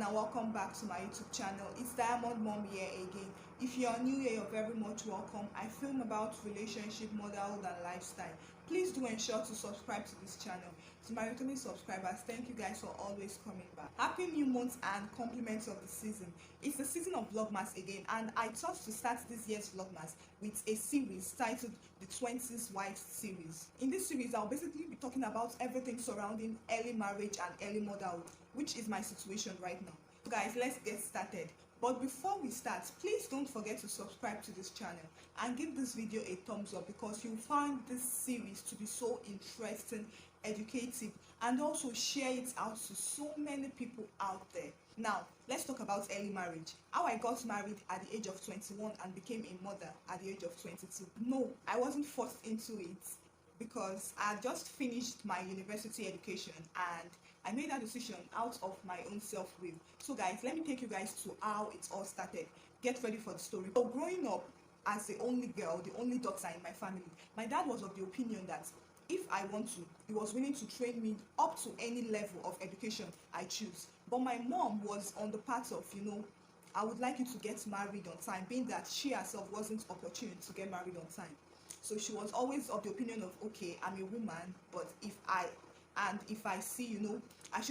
everyone, and welcome back to my YouTube channel. It's Diamond Mom here again. If you are new here, you're very much welcome. I film about relationship, motherhood and lifestyle. Please do ensure to subscribe to this channel. To my returning subscribers, thank you guys for always coming back. Happy new month and compliments of the season. It's the season of Vlogmas again, and I thought to start this year's Vlogmas with a series titled the 20s Wives series. In this series, I'll basically be talking about everything surrounding early marriage and early motherhood, which is my situation right now. So guys, let's get started. But before we start, please don't forget to subscribe to this channel and give this video a thumbs up, because you'll find this series to be so interesting, educative, and also share it out to so many people out there. Now, let's talk about early marriage. How I got married at the age of 21 and became a mother at the age of 22. No, I wasn't forced into it, because I just finished my university education and I made that decision out of my own self-will. So guys, let me take you guys to how it all started. Get ready for the story. So growing up as the only girl, the only daughter in my family, my dad was of the opinion that if I want to, he was willing to train me up to any level of education I choose. But my mom was on the part of, I would like you to get married on time, being that she herself wasn't opportune to get married on time. So she was always of the opinion of, okay, I'm a woman, but if I see, I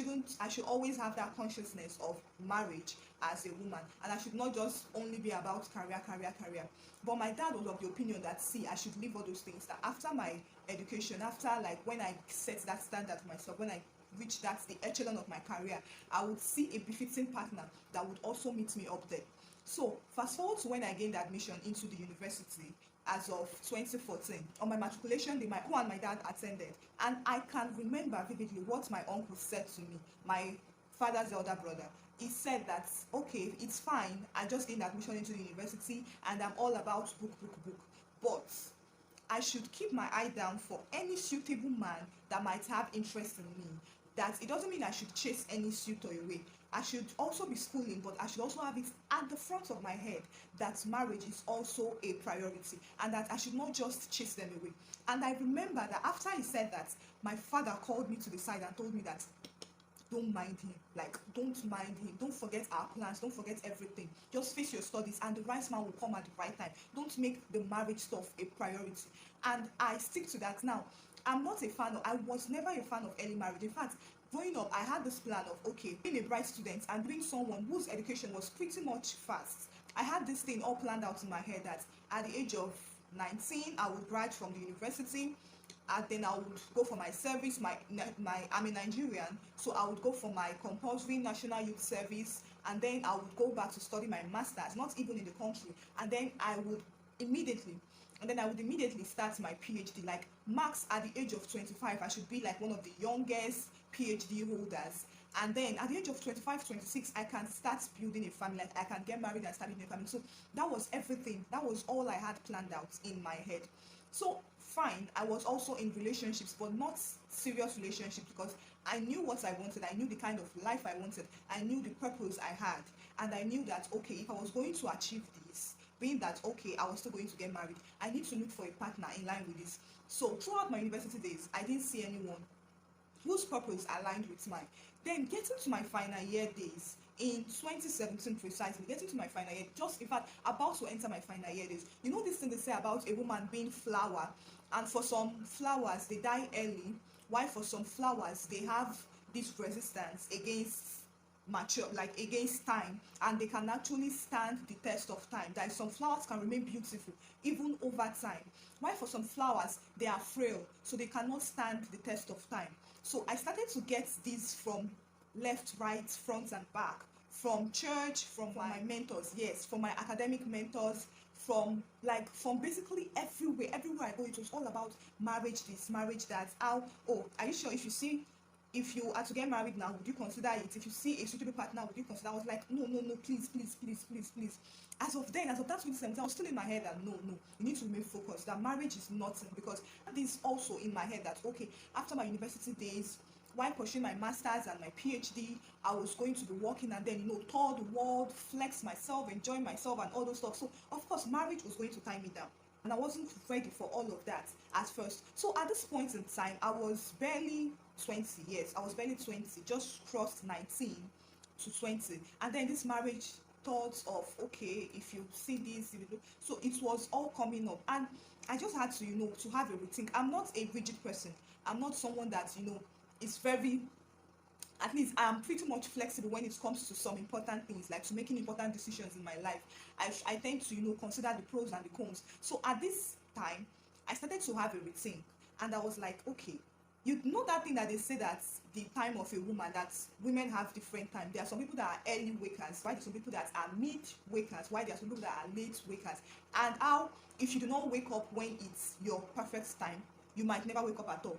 should always have that consciousness of marriage as a woman, and I should not just only be about career. But my dad was of the opinion that, see, I should leave all those things, that after my education, after like when I set that standard for myself, when I reach that the echelon of my career, I would see a befitting partner that would also meet me up there. So fast forward to when I gained admission into the university as of 2014. On my matriculation day, my uncle and my dad attended, and I can remember vividly what my uncle said to me, my father's elder brother. He said that, okay, it's fine, I just gained admission into the university and I'm all about book, but I should keep my eye down for any suitable man that might have interest in me. That it doesn't mean I should chase any suitor away. I should also be schooling, but I should also have it at the front of my head that marriage is also a priority, and that I should not just chase them away. And I remember that after he said that, my father called me to the side and told me that, don't mind him, don't mind him, don't forget our plans, don't forget everything, just face your studies and the right man will come at the right time. Don't make the marriage stuff a priority. And I stick to that. Now, I was never a fan of early marriage. In fact, growing up, I had this plan of, okay, being a bright student and being someone whose education was pretty much fast. I had this thing all planned out in my head that at the age of 19 I would graduate from the university, and then I would go for my service. I'm a Nigerian, so I would go for my compulsory national youth service, and then I would go back to study my master's, not even in the country, and then I would immediately start my PhD. Like max at the age of 25, I should be like one of the youngest PhD holders. And then at the age of 25, 26, I can start building a family. Like I can get married and start building a family. So that was everything. That was all I had planned out in my head. So fine, I was also in relationships, but not serious relationships, because I knew what I wanted. I knew the kind of life I wanted. I knew the purpose I had. And I knew that, okay, if I was going to achieve this, being that, okay, I was still going to get married, I need to look for a partner in line with this. So throughout my university days, I didn't see anyone whose purpose aligned with mine. Then getting to my final year days in 2017 precisely, getting to my final year, just in fact about to enter my final year days, you know this thing they say about a woman being flower, and for some flowers they die early, while for some flowers they have this resistance against mature, like against time, and they can actually stand the test of time. That is, some flowers can remain beautiful even over time, while for some flowers they are frail, so they cannot stand the test of time. So I started to get this from left, right, front and back, from church, from my mentors, yes, from my academic mentors, from basically everywhere I go. It was all about marriage this, marriage that. How, oh, are you sure if you are to get married now, would you consider it? If you see a suitable partner, would you consider? I was like, no, please. As of that 2017, I was still in my head that no, you need to remain focused, that marriage is nothing. Because this also in my head that, okay, after my university days, while pursuing my master's and my PhD, I was going to be working, and then tour the world, flex myself, enjoy myself and all those stuff. So of course marriage was going to tie me down, and I wasn't ready for all of that at first. So at this point in time, I was barely 20 years. I was barely 20, just crossed 19 to 20. And then this marriage thoughts of, okay, if you see this, if you do, so it was all coming up. And I just had to, to have a rethink. I'm not a rigid person. I'm not someone that, is very, at least I'm pretty much flexible when it comes to some important things, like to making important decisions in my life. I tend to, consider the pros and the cons. So at this time, I started to have a routine, and I was like, okay, you know that thing that they say that the time of a woman, that women have different time. There are some people that are early wakers, why there are some people that are mid wakers, why there are some people that are late wakers, and how if you do not wake up when it's your perfect time, you might never wake up at all.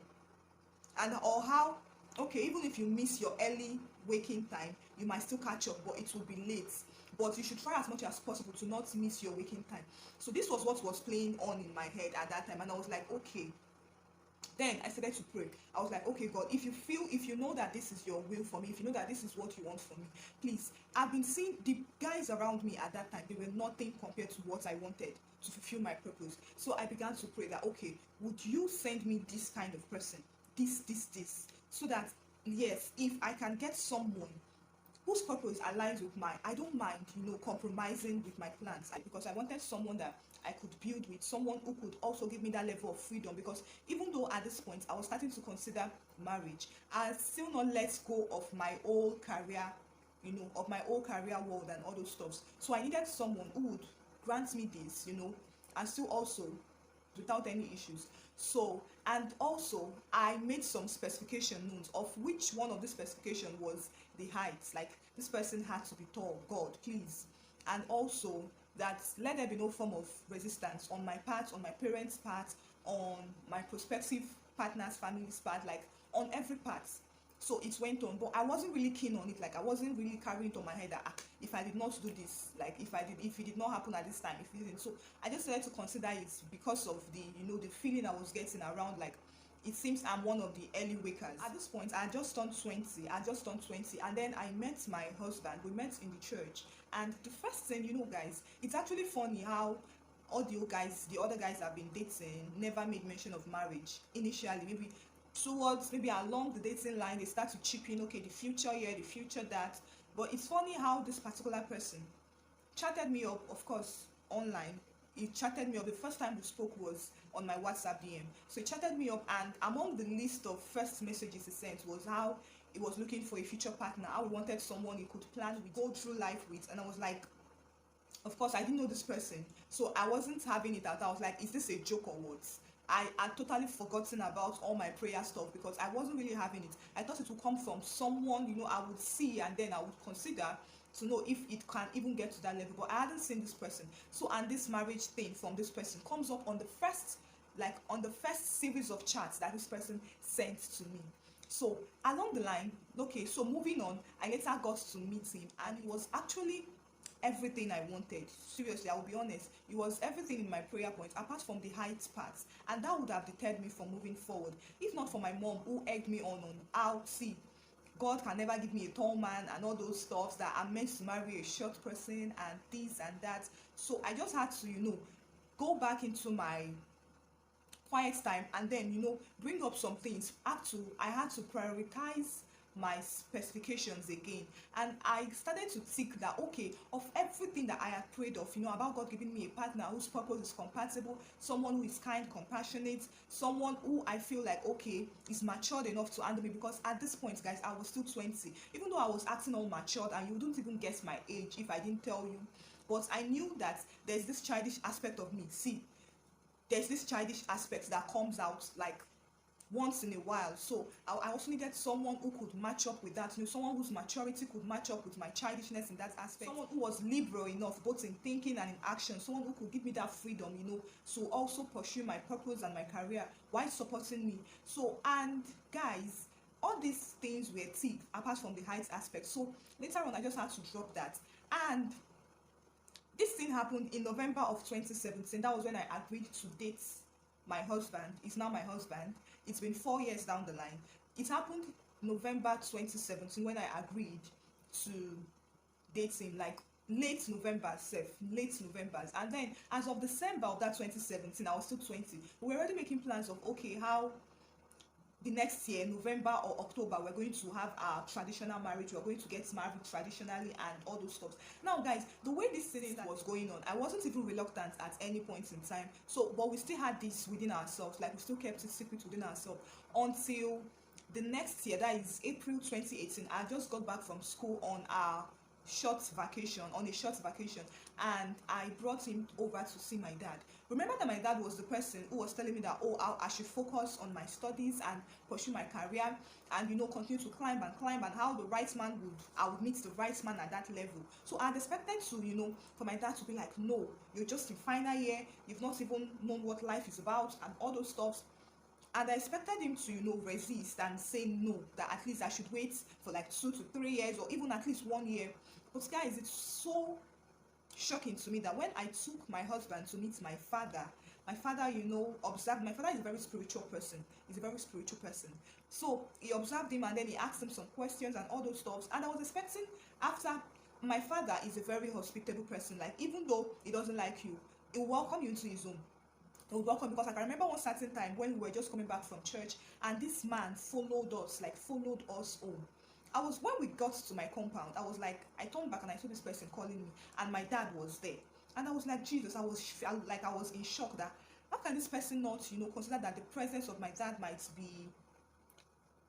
And or how, okay, even if you miss your early waking time, you might still catch up, but it will be late. But you should try as much as possible to not miss your waking time. So this was what was playing on in my head at that time, and I was like, okay. Then I started to pray. I was like, okay, God, if you know that this is your will for me, if you know that this is what you want for me, please. I've been seeing the guys around me at that time, they were nothing compared to what I wanted to fulfill my purpose. So I began to pray that, okay, would you send me this kind of person, this, so that, yes, if I can get someone whose purpose aligns with mine, I don't mind, compromising with my plans, because I wanted someone that I could build with, someone who could also give me that level of freedom. Because even though at this point I was starting to consider marriage, I still not let go of my old career, of my old career world and all those stuffs. So I needed someone who would grant me this, and still also without any issues. So, and also I made some specification notes, of which one of the specification was the height. Like, this person had to be tall, God, please. And also that let there be no form of resistance on my part, on my parents' part, on my prospective partner's family's part, like on every part. So it went on, but I wasn't really keen on it. Like, I wasn't really carrying it on my head that if I did not do this, like if it did not happen at this time, if it didn't. So I just started to consider it, because of the, the feeling I was getting around, like, it seems I'm one of the early wakers. At this point, I just turned 20. And then I met my husband. We met in the church. And the first thing, guys, it's actually funny how all the other guys I've been dating never made mention of marriage initially. Maybe along the dating line, they start to chip in, okay, the future here, the future that. But it's funny how this particular person chatted me up, of course, online. He chatted me up. The first time we spoke was on my WhatsApp DM. So he chatted me up, and among the list of first messages he sent was how he was looking for a future partner, how he wanted someone he could plan with, go through life with. And I was like, of course, I didn't know this person, so I wasn't having it out. I was like, is this a joke or what? I had totally forgotten about all my prayer stuff, because I wasn't really having it. I thought it would come from someone, I would see, and then I would consider to know if it can even get to that level. But I hadn't seen this person. So, and this marriage thing from this person comes up on the first series of chats that this person sent to me. So along the line, okay, so moving on, I later got to meet him, and he was actually everything I wanted. Seriously, I will be honest, it was everything in my prayer point, apart from the height part, and that would have deterred me from moving forward, if not for my mom, who egged me on how, see, God can never give me a tall man and all those stuffs, that I'm meant to marry a short person and this and that. So I just had to, go back into my quiet time, and then, bring up some things. I had to prioritize my specifications again, and I started to think that, okay, of everything that I had prayed of, about God giving me a partner whose purpose is compatible, someone who is kind, compassionate, someone who I feel like, okay, is matured enough to handle me. Because at this point, guys, I was still 20, even though I was acting all matured, and you wouldn't even guess my age if I didn't tell you. But I knew that there's this childish aspect of me. See, there's this childish aspect that comes out like once in a while. So I also needed someone who could match up with that, someone whose maturity could match up with my childishness in that aspect, someone who was liberal enough both in thinking and in action, someone who could give me that freedom, to also pursue my purpose and my career while supporting me. So, and guys, all these things were ticked apart from the height aspect. So later on, I just had to drop that. And this thing happened in November of 2017. That was when I agreed to date my husband. He's now my husband. It's been 4 years down the line. It happened November 2017 when I agreed to date him, like late November. And then as of December of that 2017, I was still 20. We were already making plans of, okay, how the next year, November or October, we're going to have our traditional marriage. We're going to get married traditionally and all those stuff. Now, guys, the way this thing was going on, I wasn't even reluctant at any point in time. So, but we still had this within ourselves. Like, we still kept it secret within ourselves until the next year, that is April 2018. I just got back from school on our short vacation, and I brought him over to see my dad. Remember that my dad was the person who was telling me that, oh, I should focus on my studies and pursue my career, and continue to climb and climb, and how the right man I would meet the right man at that level. So I had expected to, for my dad to be like, no, you're just in final year, you've not even known what life is about and all those stuff. And I expected him to, resist and say no, that at least I should wait for like 2 to 3 years, or even at least 1 year. But guys, it's so shocking to me that when I took my husband to meet my father, observed. My father is a very spiritual person. He's a very spiritual person. So he observed him, and then he asked him some questions and all those stuff. And I was expecting, after, my father is a very hospitable person. Like, even though he doesn't like you, he will welcome you into his home. He would welcome, because I can remember one certain time when we were just coming back from church, and this man followed us home. When we got to my compound, I was like, I turned back and I saw this person calling me, and my dad was there. And I was like, Jesus, I was in shock that, how can this person not, consider that the presence of my dad might be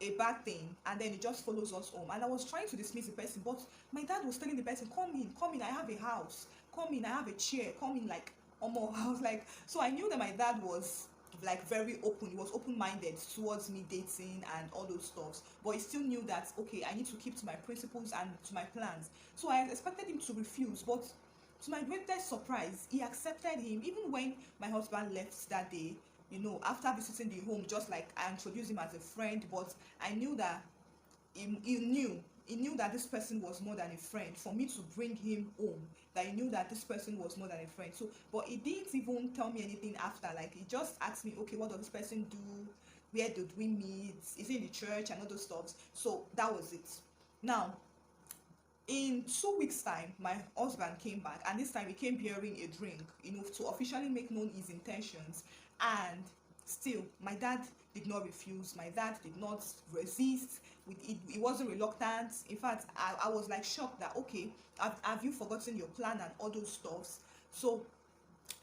a bad thing, and then he just follows us home. And I was trying to dismiss the person, but my dad was telling the person, come in, I have a house, come in, I have a chair, come in, like, almost. I was like, so I knew that my dad was like very open. He was open-minded towards me dating and all those stuff, but he still knew that, okay, I need to keep to my principles and to my plans. So I expected him to refuse, but to my greatest surprise, he accepted him. Even when my husband left that day, after visiting the home, just like I introduced him as a friend, but I knew that he knew that this person was more than a friend. For me to bring him home, that he knew that this person was more than a friend. So, but he didn't even tell me anything after. Like, he just asked me, okay, what does this person do, where did we meet, is he in the church, and all those stuff. So that was it. Now, in 2 weeks time, my husband came back, and this time he came bearing a drink, to officially make known his intentions. And still, my dad did not refuse, my dad did not resist. He wasn't reluctant. In fact, I was like shocked that, okay, have you forgotten your plan and all those stuffs. So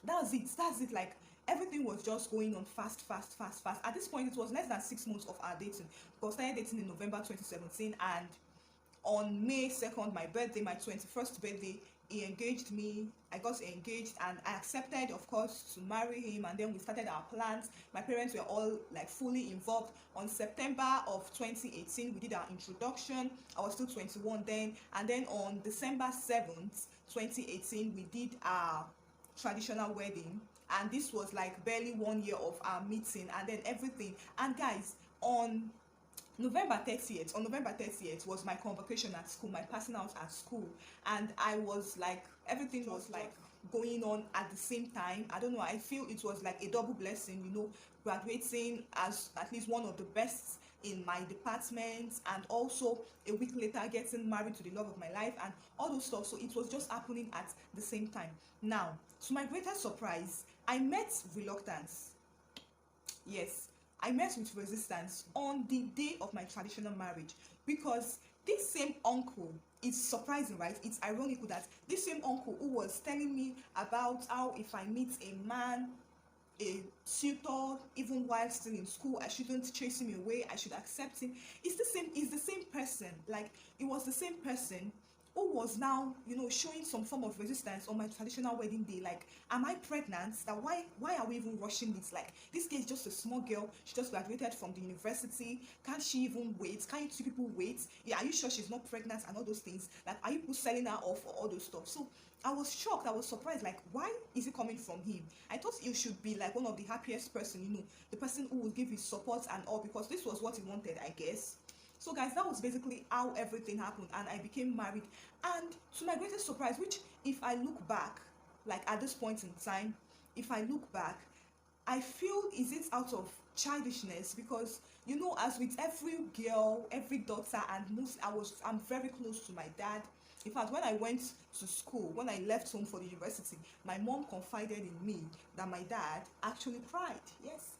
that's it. Like, everything was just going on fast. At this point, it was less than 6 months of our dating, because I started dating in November 2017, and on May 2nd, my 21st birthday, he engaged me. I got engaged, and I accepted, of course, to marry him. And then we started our plans. My parents were all like fully involved. On September of 2018, we did our introduction. I was still 21 then. And then on December 7th 2018, we did our traditional wedding. And this was like barely 1 year of our meeting, and then everything. And guys, on November 30th was my convocation at school, my passing out at school. And I was like, everything was like going on at the same time. I don't know, I feel it was like a double blessing, graduating as at least one of the best in my department, and also a week later getting married to the love of my life and all those stuff. So it was just happening at the same time. Now, to my greatest surprise, I met reluctance. Yes, I met with resistance on the day of my traditional marriage, because this same uncle, it's surprising, right? It's ironical that this same uncle who was telling me about how if I meet a man, a suitor, even while still in school, I shouldn't chase him away, I should accept him. It's the same person. Like, it was the same person who was now, showing some form of resistance on my traditional wedding day. Like, am I pregnant? That why are we even rushing this? Like, this girl is just a small girl. She just graduated from the university. Can't she even wait? Can't you two people wait? Yeah, are you sure she's not pregnant and all those things? Like, are you people selling her off for all those stuff? So I was shocked. I was surprised. Like, why is it coming from him? I thought you should be like one of the happiest person, the person who would give his support and all, because this was what he wanted, I guess. So guys, that was basically how everything happened, and I became married. And to my greatest surprise, which if I look back, like at this point in time, if I look back, I feel, is it out of childishness? Because as with every girl, every daughter, and I'm very close to my dad. In fact, when I went to school, when I left home for the university, my mom confided in me that my dad actually cried. Yes,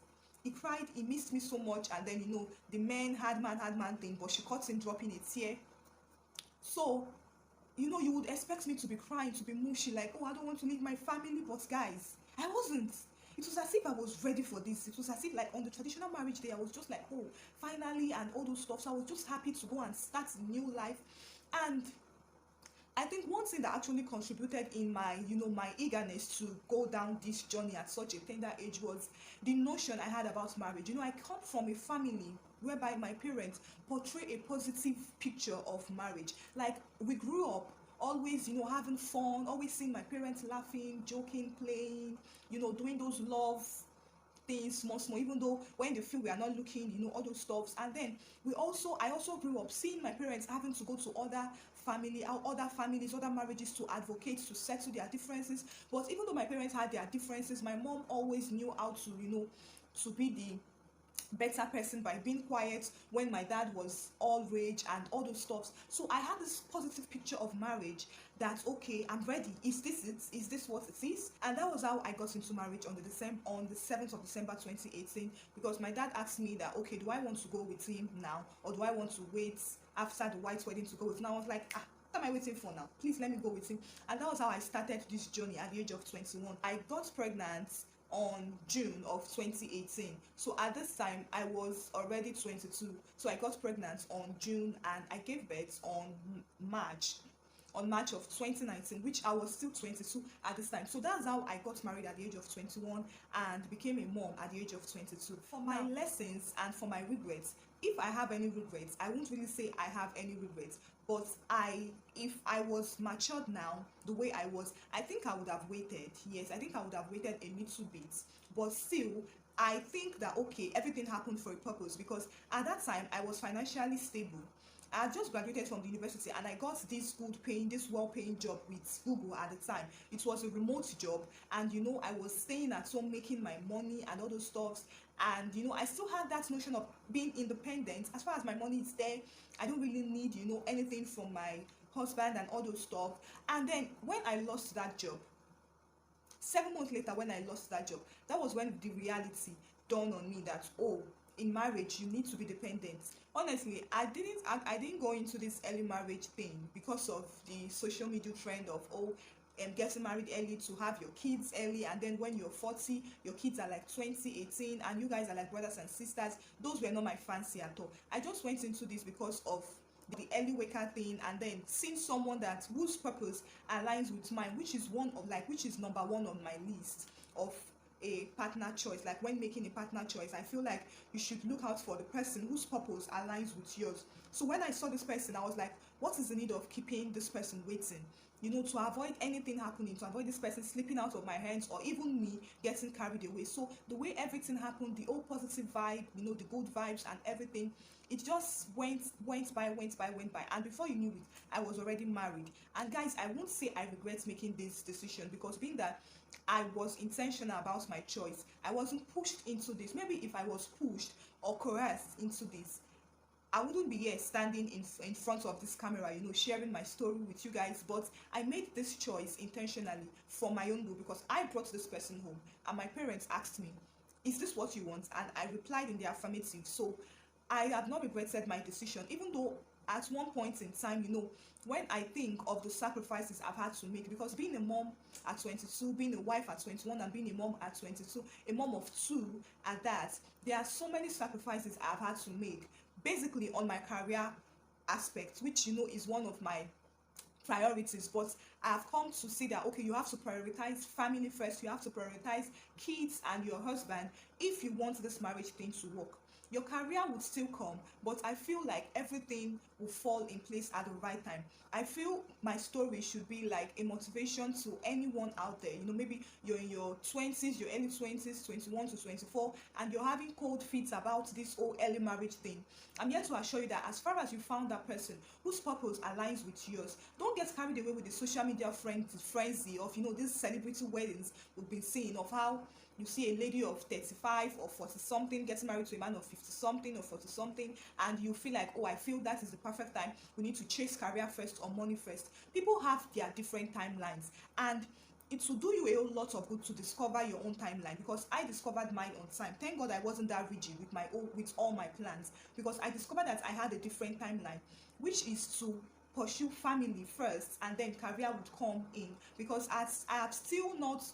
He cried, he missed me so much, and then the men had man thing, but she caught him dropping a tear. So you would expect me to be crying, to be mushy, like, oh, I don't want to leave my family. But guys, I wasn't. It was as if I was ready for this. It was as if, like, on the traditional marriage day, I was just like, oh, finally, and all those stuff. So I was just happy to go and start a new life. And I think one thing that actually contributed in my eagerness to go down this journey at such a tender age was the notion I had about marriage. I come from a family whereby my parents portray a positive picture of marriage. Like, we grew up always, having fun, always seeing my parents laughing, joking, playing, doing those love things small, even though when they feel we are not looking, all those stuffs. And then I also grew up seeing my parents having to go to other families, other marriages, to advocate, to settle their differences. But even though my parents had their differences, my mom always knew how to to be the better person by being quiet when my dad was all rage and all those stuffs. So I had this positive picture of marriage, that okay, I'm ready. Is this it? Is this what it is? And that was how I got into marriage on the 7th of December 2018, because my dad asked me that, okay, do I want to go with him now, or do I want to wait after the white wedding to go with him? I was like, what am I waiting for now? Please let me go with him. And that was how I started this journey at the age of 21. I got pregnant on June of 2018. So at this time I was already 22. So I got pregnant on June and I gave birth on March of 2019, which I was still 22 at this time. So that's how I got married at the age of 21 and became a mom at the age of 22. For my lessons and for my regrets, if I have any regrets, I won't really say I have any regrets, but if I was matured now the way I was, I think I would have waited. Yes, I think I would have waited a little bit, but still I think that okay, everything happened for a purpose, because at that time I was financially stable. I had just graduated from the university and I got this well-paying job with Google at the time. It was a remote job, and I was staying at home making my money and all those stuffs. And I still had that notion of being independent. As far as my money is there, I don't really need anything from my husband and all those stuff. And then when I lost that job, 7 months later, when I lost that job, that was when the reality dawned on me that, oh, in marriage you need to be dependent. Honestly, I didn't go into this early marriage thing because of the social media trend of, oh, getting married early to have your kids early, and then when you're 40 your kids are like 20, 18, and you guys are like brothers and sisters. Those were not my fancy at all. I just went into this because of the early waker thing, and then seeing someone that whose purpose aligns with mine, which is number one on my list of a partner choice. Like, when making a partner choice, I feel like you should look out for the person whose purpose aligns with yours. So when I saw this person, I was like, what is the need of keeping this person waiting, to avoid anything happening, to avoid this person slipping out of my hands, or even me getting carried away. So the way everything happened, the whole positive vibe, the good vibes and everything, it just went by, and before you knew it, I was already married. And guys, I won't say I regret making this decision, because being that I was intentional about my choice, I wasn't pushed into this. Maybe if I was pushed or coerced into this, I wouldn't be here standing in front of this camera, sharing my story with you guys. But I made this choice intentionally for my own good, because I brought this person home and my parents asked me, is this what you want? And I replied in the affirmative. So I have not regretted my decision, even though at one point in time, when I think of the sacrifices I've had to make, because being a mom at 22, being a wife at 21, and being a mom at 22, a mom of two at that, there are so many sacrifices I've had to make, basically on my career aspect, which is one of my priorities. But I have come to see that okay, you have to prioritize family first, you have to prioritize kids and your husband if you want this marriage thing to work. Your career would still come, but I feel like everything will fall in place at the right time. I feel my story should be like a motivation to anyone out there. Maybe you're in your 20s, your early 20s, 21 to 24, and you're having cold feet about this whole early marriage thing. I'm here to assure you that as far as you found that person whose purpose aligns with yours, don't get carried away with the social media frenzy of these celebrity weddings we've been seeing, of how you see a lady of 35 or 40 something getting married to a man of 50 something or 40 something, and you feel like, oh, I feel that is the perfect time, we need to chase career first or money first. People have their different timelines, and it will do you a whole lot of good to discover your own timeline, because I discovered mine on time. Thank God I wasn't that rigid with all my plans, because I discovered that I had a different timeline, which is to pursue family first and then career would come in, because as I have still not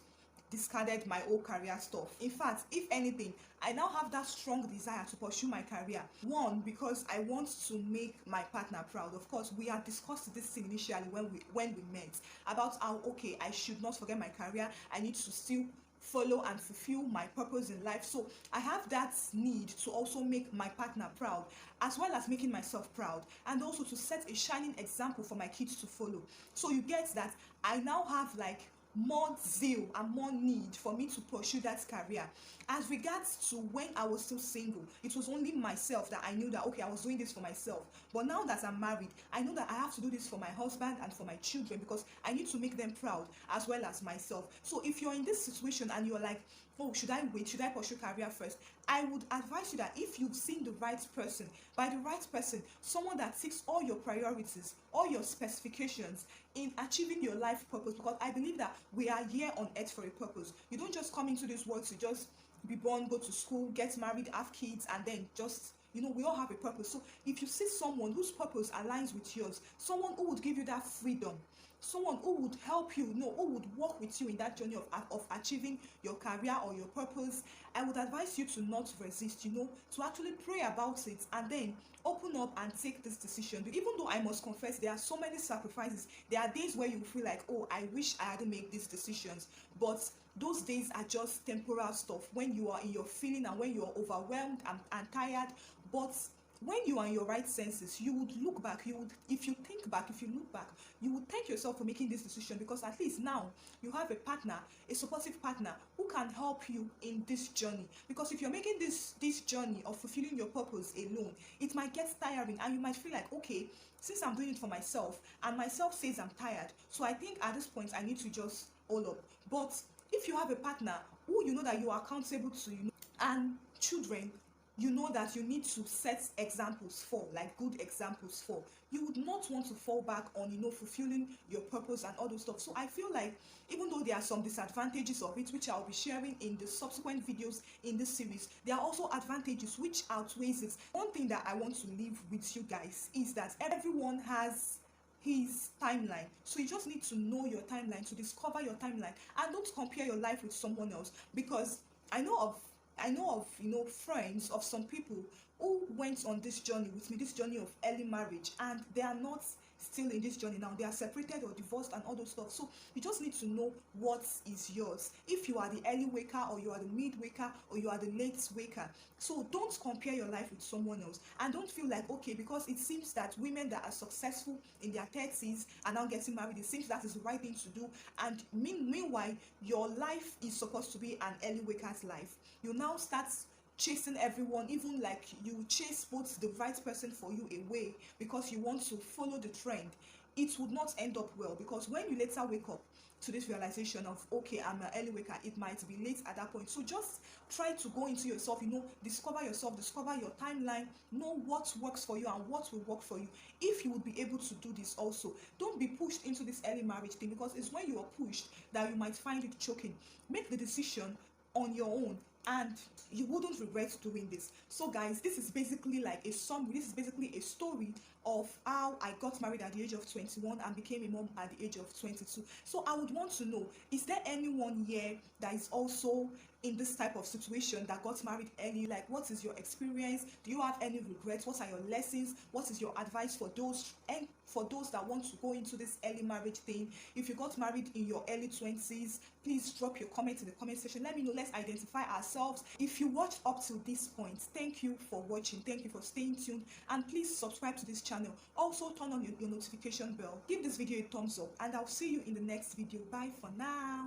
discarded my old career stuff. In fact, if anything, I now have that strong desire to pursue my career. One, because I want to make my partner proud. Of course, we had discussed this thing initially when we met, about how, okay, I should not forget my career. I need to still follow and fulfill my purpose in life. So I have that need to also make my partner proud, as well as making myself proud, and also to set a shining example for my kids to follow. So you get that I now have like more zeal and more need for me to pursue that career. As regards to when I was still single, it was only myself that I knew that, okay, I was doing this for myself. But now that I'm married, I know that I have to do this for my husband and for my children, because I need to make them proud as well as myself. So if you're in this situation and you're like, oh, should I wait, should I pursue career first, I would advise you that if you've seen the right person, by the right person, someone that ticks all your priorities, all your specifications in achieving your life purpose, because I believe that we are here on earth for a purpose. You don't just come into this world to just be born, go to school, get married, have kids, and then just, we all have a purpose. So if you see someone whose purpose aligns with yours, someone who would give you that freedom, someone who would help you, who would work with you in that journey of achieving your career or your purpose, I would advise you to not resist, to actually pray about it and then open up and take this decision. Even though I must confess, there are so many sacrifices. There are days where you feel like, oh, I wish I hadn't made these decisions, but those days are just temporal stuff, when you are in your feeling and when you are overwhelmed and tired. But when you are in your right senses, you would look back, if you look back, you would thank yourself for making this decision, because at least now you have a partner, a supportive partner, who can help you in this journey. Because if you're making this journey of fulfilling your purpose alone, it might get tiring, and you might feel like, okay, since I'm doing it for myself and myself says I'm tired, so I think at this point I need to just hold up. But if you have a partner who you know that you are accountable to, and children, you know that you need to set examples for, like good examples for, you would not want to fall back on, fulfilling your purpose and all those stuff. So I feel like, even though there are some disadvantages of it, which I'll be sharing in the subsequent videos in this series, there are also advantages which outweighs it. One thing that I want to leave with you guys is that everyone has his timeline. So you just need to know your timeline, to discover your timeline, and don't compare your life with someone else. Because I know of friends of some people who went on this journey with me, this journey of early marriage, and they are not still in this journey now. They are separated or divorced and all those stuff. So you just need to know what is yours, if you are the early waker or you are the mid waker or you are the late waker. So don't compare your life with someone else, and don't feel like, okay, because it seems that women that are successful in their 30s are now getting married, it seems that is the right thing to do. And meanwhile, your life is supposed to be an early waker's life. You now start chasing everyone, even like you chase both the right person for you away because you want to follow the trend. It would not end up well, because when you later wake up to this realization of, okay, I'm an early waker, it might be late at that point. So just try to go into yourself, discover yourself, discover your timeline, know what works for you and what will work for you. If you would be able to do this also, don't be pushed into this early marriage thing, because it's when you are pushed that you might find it choking. Make the decision on your own, and you wouldn't regret doing this. So guys, this is basically like a summary. This is basically a story of how I got married at the age of 21 and became a mom at the age of 22. So I would want to know, is there anyone here that is also in this type of situation, that got married early? Like, what is your experience? Do you have any regrets? What are your lessons? What is your advice for those that want to go into this early marriage thing? If you got married in your early 20s, please drop your comment in the comment section. Let me know. Let's identify ourselves. If you watched up to this point, thank you for watching, thank you for staying tuned, and please subscribe to this channel. Also turn on your notification bell. Give this video a thumbs up, and I'll see you in the next video. Bye for now.